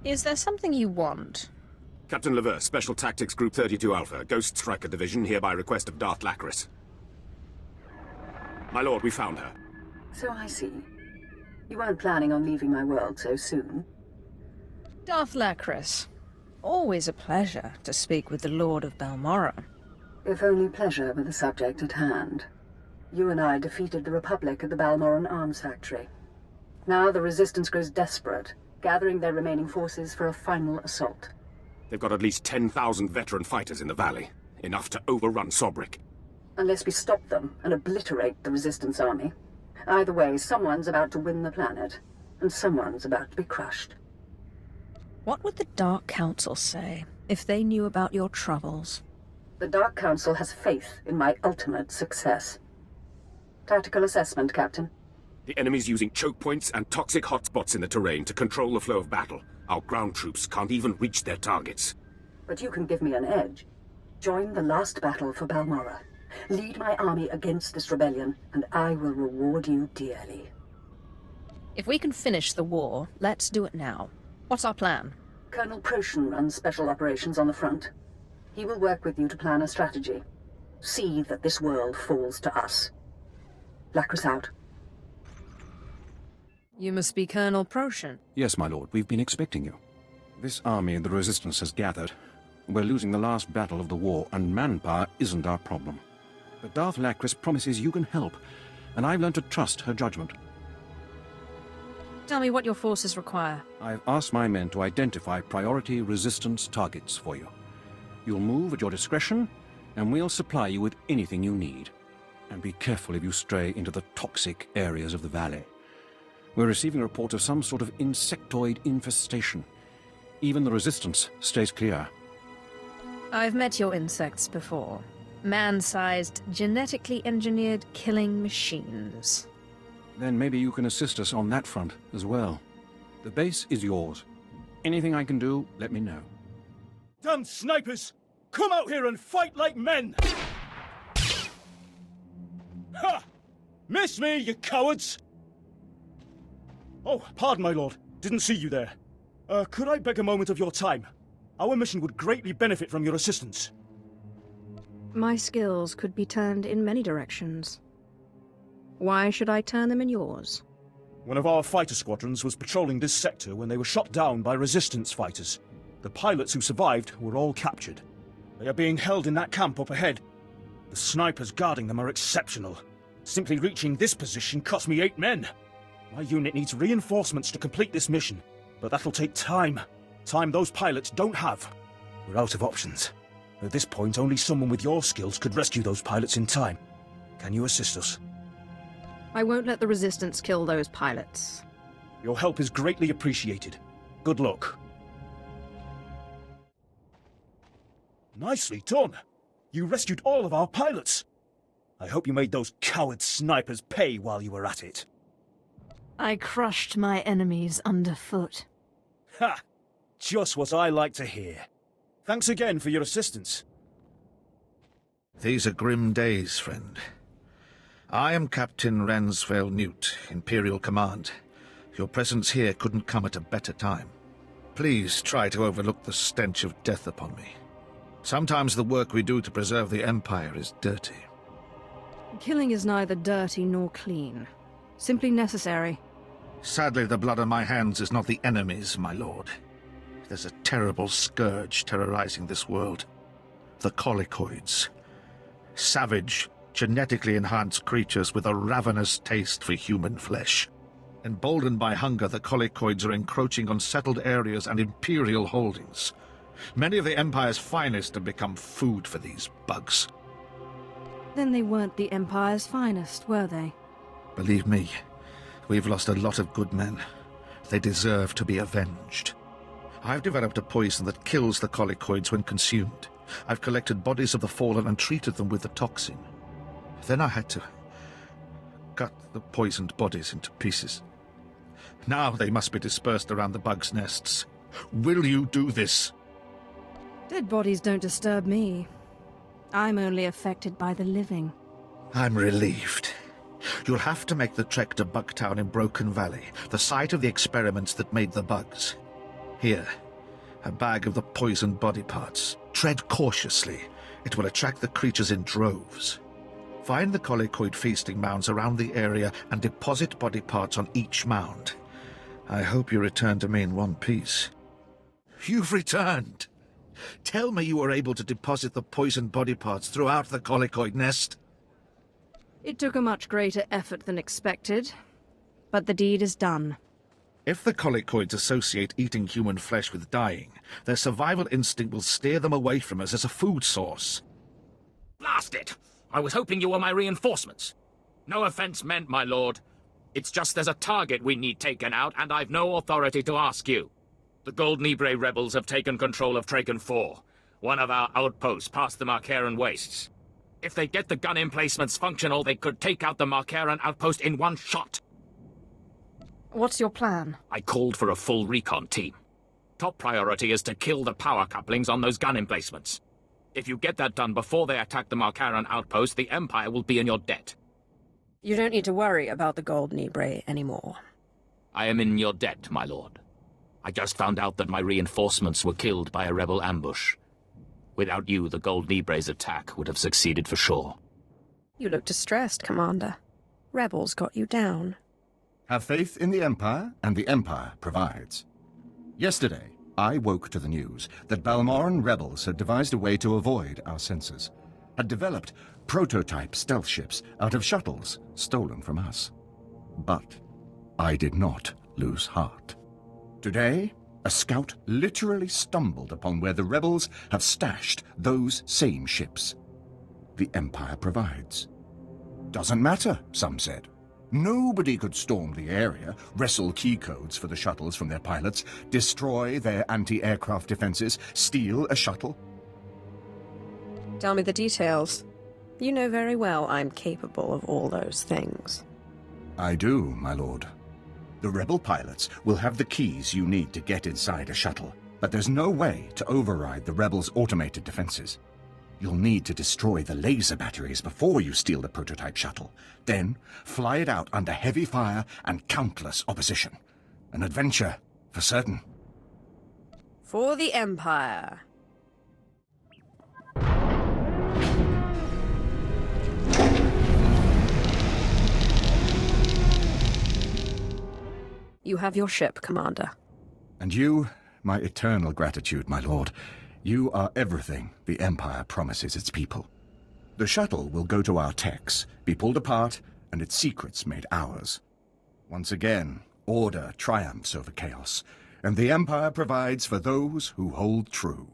Is there something you want? Captain Lever, Special Tactics Group 32 Alpha, Ghost Striker Division, here by request of Darth Lacris. My lord, we found her. So I see. You weren't planning on leaving my world so soon. Darth Lacris. Always a pleasure to speak with the Lord of Balmorra. If only pleasure were the subject at hand. You and I defeated the Republic at the Balmorran Arms Factory. Now the Resistance grows desperate, gathering their remaining forces for a final assault. They've got at least 10,000 veteran fighters in the valley. Enough to overrun Sobrik. Unless we stop them and obliterate the Resistance army. Either way, someone's about to win the planet, and someone's about to be crushed. What would the Dark Council say if they knew about your troubles? The Dark Council has faith in my ultimate success. Tactical assessment, Captain. The enemy's using choke points and toxic hotspots in the terrain to control the flow of battle. Our ground troops can't even reach their targets. But you can give me an edge. Join the last battle for Balmorra. Lead my army against this rebellion, and I will reward you dearly. If we can finish the war, let's do it now. What's our plan? Colonel Proshin runs special operations on the front. He will work with you to plan a strategy. See that this world falls to us. Lacris out. You must be Colonel Proshin. Yes, my lord. We've been expecting you. This army the Resistance has gathered. We're losing the last battle of the war, and manpower isn't our problem. But Darth Lacris promises you can help, and I've learned to trust her judgment. Tell me what your forces require. I've asked my men to identify priority Resistance targets for you. You'll move at your discretion, and we'll supply you with anything you need. And be careful if you stray into the toxic areas of the valley. We're receiving reports of some sort of insectoid infestation. Even the Resistance stays clear. I've met your insects before. Man-sized, genetically engineered killing machines. Then maybe you can assist us on that front as well. The base is yours. Anything I can do, let me know. Damn snipers! Come out here and fight like men! Ha! Miss me, you cowards! Oh, pardon, my lord. Didn't see you there. Could I beg a moment of your time? Our mission would greatly benefit from your assistance. My skills could be turned in many directions. Why should I turn them in yours? One of our fighter squadrons was patrolling this sector when they were shot down by Resistance fighters. The pilots who survived were all captured. They are being held in that camp up ahead. The snipers guarding them are exceptional. Simply reaching this position cost me 8 men. My unit needs reinforcements to complete this mission, but that'll take time. Time those pilots don't have. We're out of options. At this point, only someone with your skills could rescue those pilots in time. Can you assist us? I won't let the Resistance kill those pilots. Your help is greatly appreciated. Good luck. Nicely done. You rescued all of our pilots. I hope you made those coward snipers pay while you were at it. I crushed my enemies underfoot. Ha! Just what I like to hear. Thanks again for your assistance. These are grim days, friend. I am Captain Ransvale Newt, Imperial Command. Your presence here couldn't come at a better time. Please try to overlook the stench of death upon me. Sometimes the work we do to preserve the Empire is dirty. Killing is neither dirty nor clean. Simply necessary. Sadly, the blood on my hands is not the enemy's, my lord. There's a terrible scourge terrorizing this world. The Colicoids. Savage, genetically enhanced creatures with a ravenous taste for human flesh. Emboldened by hunger, the Colicoids are encroaching on settled areas and Imperial holdings. Many of the Empire's finest have become food for these bugs. Then they weren't the Empire's finest, were they? Believe me, we've lost a lot of good men. They deserve to be avenged. I've developed a poison that kills the Colicoids when consumed. I've collected bodies of the fallen and treated them with the toxin. Then I had to cut the poisoned bodies into pieces. Now they must be dispersed around the bugs' nests. Will you do this? Dead bodies don't disturb me. I'm only affected by the living. I'm relieved. You'll have to make the trek to Bugtown in Broken Valley, the site of the experiments that made the bugs. Here, a bag of the poisoned body parts. Tread cautiously. It will attract the creatures in droves. Find the colicoid feasting mounds around the area and deposit body parts on each mound. I hope you return to me in one piece. You've returned! Tell me you were able to deposit the poisoned body parts throughout the colicoid nest. It took a much greater effort than expected, but the deed is done. If the colicoids associate eating human flesh with dying, their survival instinct will steer them away from us as a food source. Blast it! I was hoping you were my reinforcements. No offense meant, my lord. It's just there's a target we need taken out, and I've no authority to ask you. The Gold Nibre rebels have taken control of Traken 4, one of our outposts past the Marcaran wastes. If they get the gun emplacements functional, they could take out the Marcaran outpost in one shot. What's your plan? I called for a full recon team. Top priority is to kill the power couplings on those gun emplacements. If you get that done before they attack the Marcaran outpost, the Empire will be in your debt. You don't need to worry about the Gold Nibre anymore. I am in your debt, my lord. I just found out that my reinforcements were killed by a rebel ambush. Without you, the Gold Nibre's attack would have succeeded for sure. You look distressed, Commander. Rebels got you down. Have faith in the Empire, and the Empire provides. Yesterday, I woke to the news that Balmorran rebels had devised a way to avoid our sensors, had developed prototype stealth ships out of shuttles stolen from us. But I did not lose heart. Today, a scout literally stumbled upon where the rebels have stashed those same ships. The Empire provides. Doesn't matter, some said. Nobody could storm the area, wrestle key codes for the shuttles from their pilots, destroy their anti-aircraft defenses, steal a shuttle. Tell me the details. You know very well I'm capable of all those things. I do, my lord. The rebel pilots will have the keys you need to get inside a shuttle, but there's no way to override the rebels' automated defenses. You'll need to destroy the laser batteries before you steal the prototype shuttle, then fly it out under heavy fire and countless opposition. An adventure, for certain. For the Empire. You have your ship, Commander. And you, my eternal gratitude, my lord. You are everything the Empire promises its people. The shuttle will go to our techs, be pulled apart, and its secrets made ours. Once again, order triumphs over chaos, and the Empire provides for those who hold true.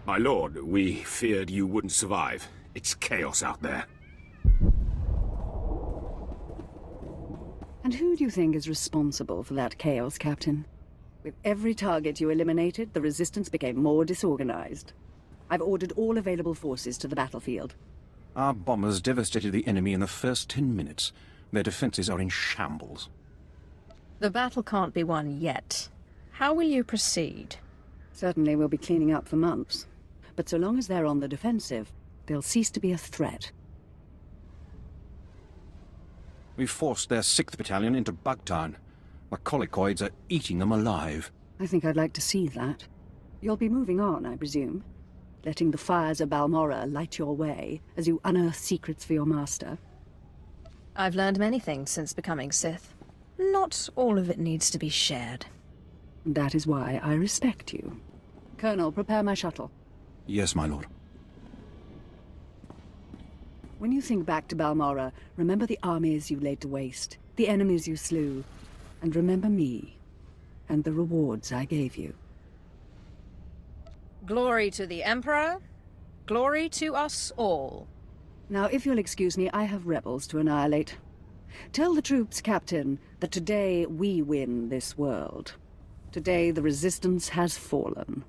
My lord, we feared you wouldn't survive. It's chaos out there. And who do you think is responsible for that chaos, Captain? With every target you eliminated, the Resistance became more disorganized. I've ordered all available forces to the battlefield. Our bombers devastated the enemy in the first 10 minutes. Their defenses are in shambles. The battle can't be won yet. How will you proceed? Certainly we'll be cleaning up for months. But so long as they're on the defensive, they'll cease to be a threat. We forced their 6th Battalion into Bugtown. The colicoids are eating them alive. I think I'd like to see that. You'll be moving on, I presume? Letting the fires of Balmorra light your way as you unearth secrets for your master? I've learned many things since becoming Sith. Not all of it needs to be shared. That is why I respect you. Colonel, prepare my shuttle. Yes, my lord. When you think back to Balmorra, remember the armies you laid to waste, the enemies you slew, and remember me, and the rewards I gave you. Glory to the Emperor. Glory to us all. Now, if you'll excuse me, I have rebels to annihilate. Tell the troops, Captain, that today we win this world. Today the Resistance has fallen.